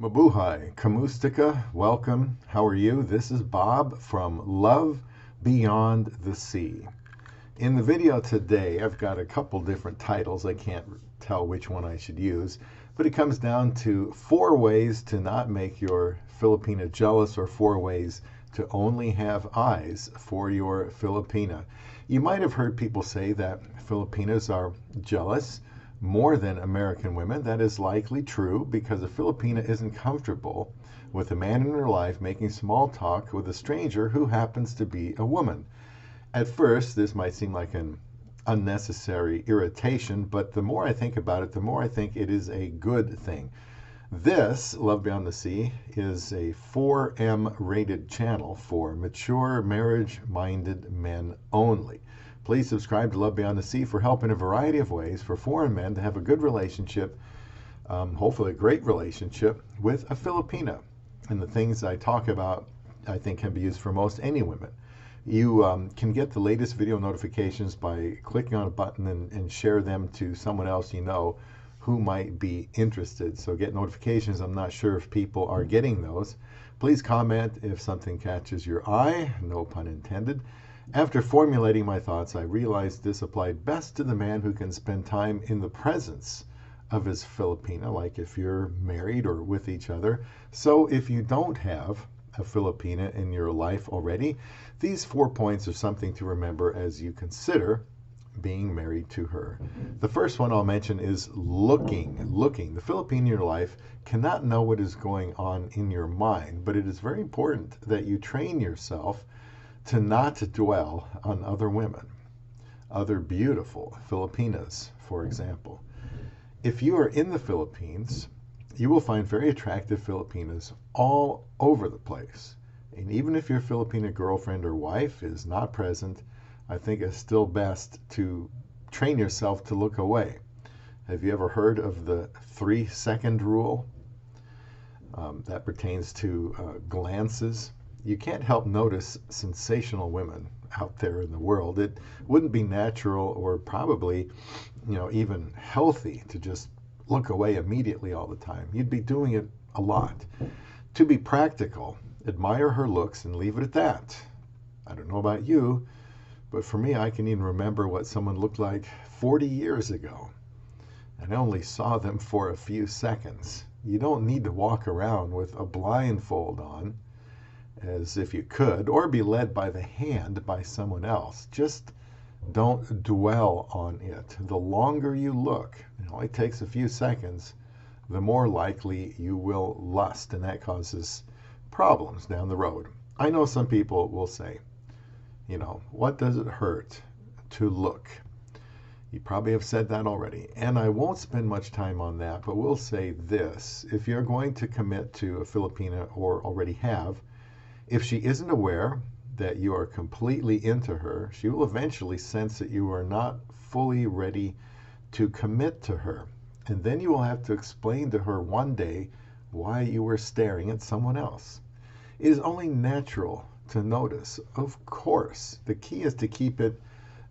Mabuhay, Kamustika, welcome. How are you? This is Bob from Love Beyond the Sea. In the video today, I've got a couple different titles. I can't tell which one I should use, but it comes down to 4 ways to not make your Filipina jealous, or 4 ways to only have eyes for your Filipina. You might have heard people say that Filipinas are jealous more than American women. That is likely true because a Filipina isn't comfortable with a man in her life making small talk with a stranger who happens to be a woman. At first, this might seem like an unnecessary irritation, but the more I think about it, the more I think it is a good thing. This, Love Beyond the Sea, is a 4M rated channel for mature, marriage-minded men only. Please subscribe to Love Beyond the Sea for help in a variety of ways for foreign men to have a good relationship, hopefully a great relationship, with a Filipina. And the things I talk about, I think, can be used for most any women. You can get the latest video notifications by clicking on a button and share them to someone else you know who might be interested. So get notifications. I'm not sure if people are getting those. Please comment if something catches your eye, no pun intended. After formulating my thoughts, I realized this applied best to the man who can spend time in the presence of his Filipina, like if you're married or with each other. So if you don't have a Filipina in your life already, these 4 points are something to remember as you consider being married to her. The first one I'll mention is looking. The Filipina in your life cannot know what is going on in your mind, but it is very important that you train yourself to not dwell on other women, other beautiful Filipinas, for example. If you are in the Philippines, you will find very attractive Filipinas all over the place. And even if your Filipina girlfriend or wife is not present, I think it's still best to train yourself to look away. Have you ever heard of the 3-second rule? That pertains to glances. You can't help notice sensational women out there in the world. It wouldn't be natural or probably, even healthy to just look away immediately all the time. You'd be doing it a lot. To be practical, admire her looks and leave it at that. I don't know about you, but for me, I can even remember what someone looked like 40 years ago, and I only saw them for a few seconds. You don't need to walk around with a blindfold on as if you could, or be led by the hand by someone else. Just don't dwell on it. The longer you look, it only takes a few seconds, the more likely you will lust, and that causes problems down the road. I know some people will say, what does it hurt to look? You probably have said that already, and I won't spend much time on that, but we'll say this. If you're going to commit to a Filipina, or already have, if she isn't aware that you are completely into her, she will eventually sense that you are not fully ready to commit to her. And then you will have to explain to her one day why you were staring at someone else. It is only natural to notice. Of course, the key is to keep it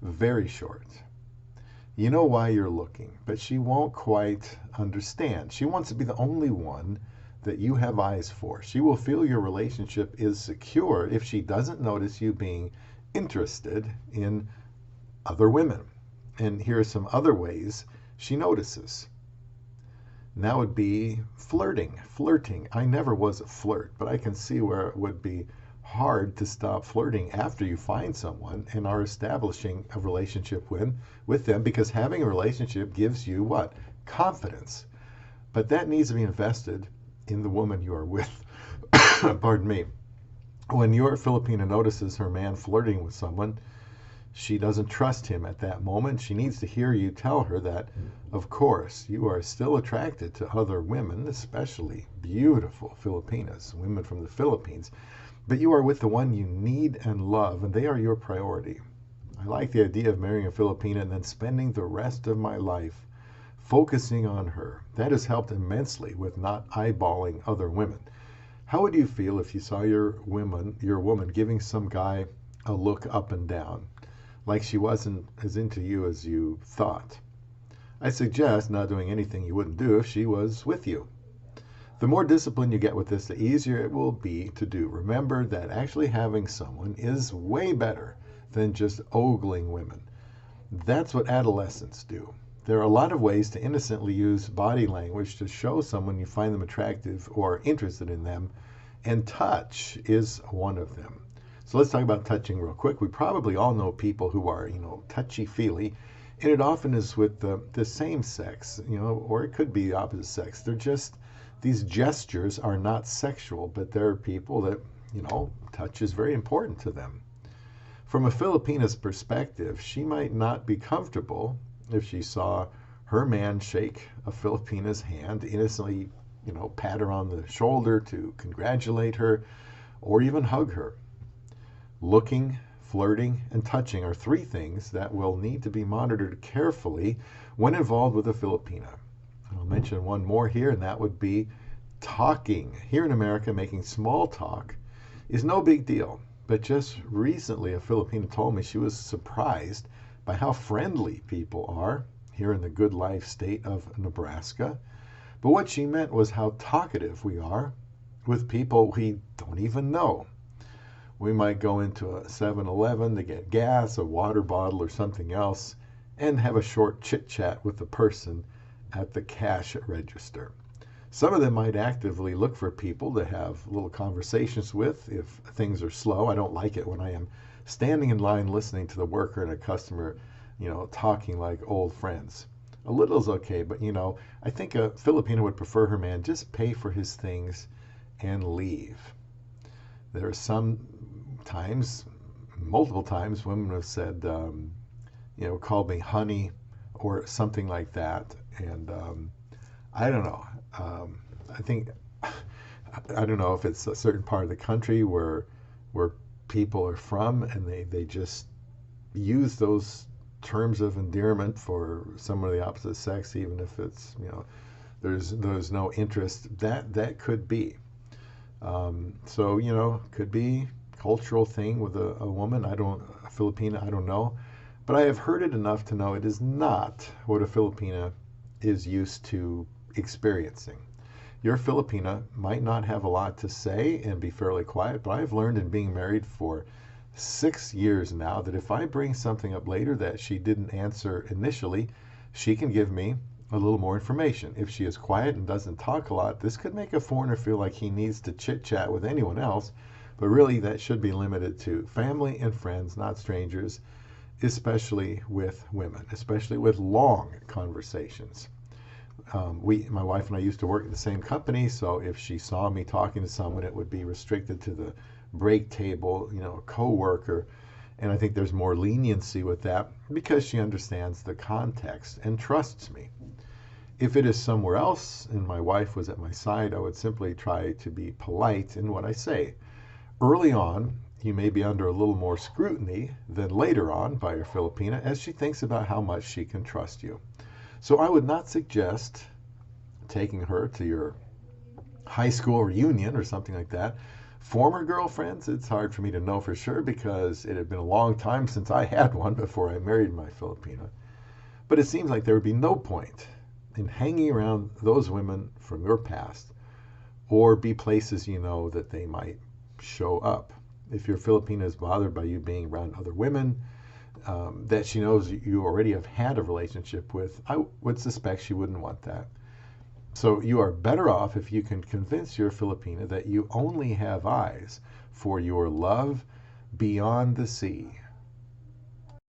very short. You know why you're looking, but she won't quite understand. She wants to be the only one that you have eyes for. She will feel your relationship is secure if she doesn't notice you being interested in other women. And here are some other ways she notices. And that would be flirting. I never was a flirt, but I can see where it would be hard to stop flirting after you find someone and are establishing a relationship with them, because having a relationship gives you what? Confidence. But that needs to be invested in the woman you are with. Pardon me. When your Filipina notices her man flirting with someone, she doesn't trust him at that moment. She needs to hear you tell her that, of course, you are still attracted to other women, especially beautiful Filipinas, women from the Philippines, but you are with the one you need and love, and they are your priority. I like the idea of marrying a Filipina and then spending the rest of my life focusing on her. That has helped immensely with not eyeballing other women. How would you feel if you saw your woman giving some guy a look up and down, like she wasn't as into you as you thought? I suggest not doing anything you wouldn't do if she was with you. The more discipline you get with this, the easier it will be to do. Remember that actually having someone is way better than just ogling women. That's what adolescents do. There are a lot of ways to innocently use body language to show someone you find them attractive or interested in them, and touch is one of them. So let's talk about touching real quick. We probably all know people who are, touchy-feely, and it often is with the same sex, or it could be the opposite sex. These gestures are not sexual, but there are people that, touch is very important to them. From a Filipina's perspective, she might not be comfortable if she saw her man shake a Filipina's hand, innocently, pat her on the shoulder to congratulate her, or even hug her. Looking, flirting, and touching are three things that will need to be monitored carefully when involved with a Filipina. I'll mention one more here, and that would be talking. Here in America, making small talk is no big deal. But just recently, a Filipina told me she was surprised by how friendly people are here in the good life state of Nebraska. But what she meant was how talkative we are with people we don't even know. We might go into a 7-Eleven to get gas, a water bottle, or something else, and have a short chit-chat with the person at the cash register. Some of them might actively look for people to have little conversations with if things are slow. I don't like it when I am standing in line listening to the worker and a customer, talking like old friends. A little is okay, but I think a Filipina would prefer her man just pay for his things and leave. There are some times, multiple times, women have said, called me honey or something like that. And I don't know. I don't know if it's a certain part of the country where people are from, and they just use those terms of endearment for someone of the opposite sex, even if it's there's no interest. That could be. Could be cultural thing with a woman. A Filipina, I don't know. But I have heard it enough to know it is not what a Filipina is used to experiencing. Your Filipina might not have a lot to say and be fairly quiet, but I've learned in being married for 6 years now that if I bring something up later that she didn't answer initially, she can give me a little more information. If she is quiet and doesn't talk a lot, this could make a foreigner feel like he needs to chit-chat with anyone else, but really that should be limited to family and friends, not strangers, especially with women, especially with long conversations. My wife and I used to work at the same company, so if she saw me talking to someone, it would be restricted to the break table, a co-worker, and I think there's more leniency with that because she understands the context and trusts me. If it is somewhere else and my wife was at my side, I would simply try to be polite in what I say. Early on, you may be under a little more scrutiny than later on by your Filipina as she thinks about how much she can trust you. So I would not suggest taking her to your high school reunion or something like that. Former girlfriends, it's hard for me to know for sure because it had been a long time since I had one before I married my Filipina. But it seems like there would be no point in hanging around those women from your past or be places that they might show up. If your Filipina is bothered by you being around other women that she knows you already have had a relationship with, I would suspect she wouldn't want that. So you are better off if you can convince your Filipina that you only have eyes for your love beyond the sea.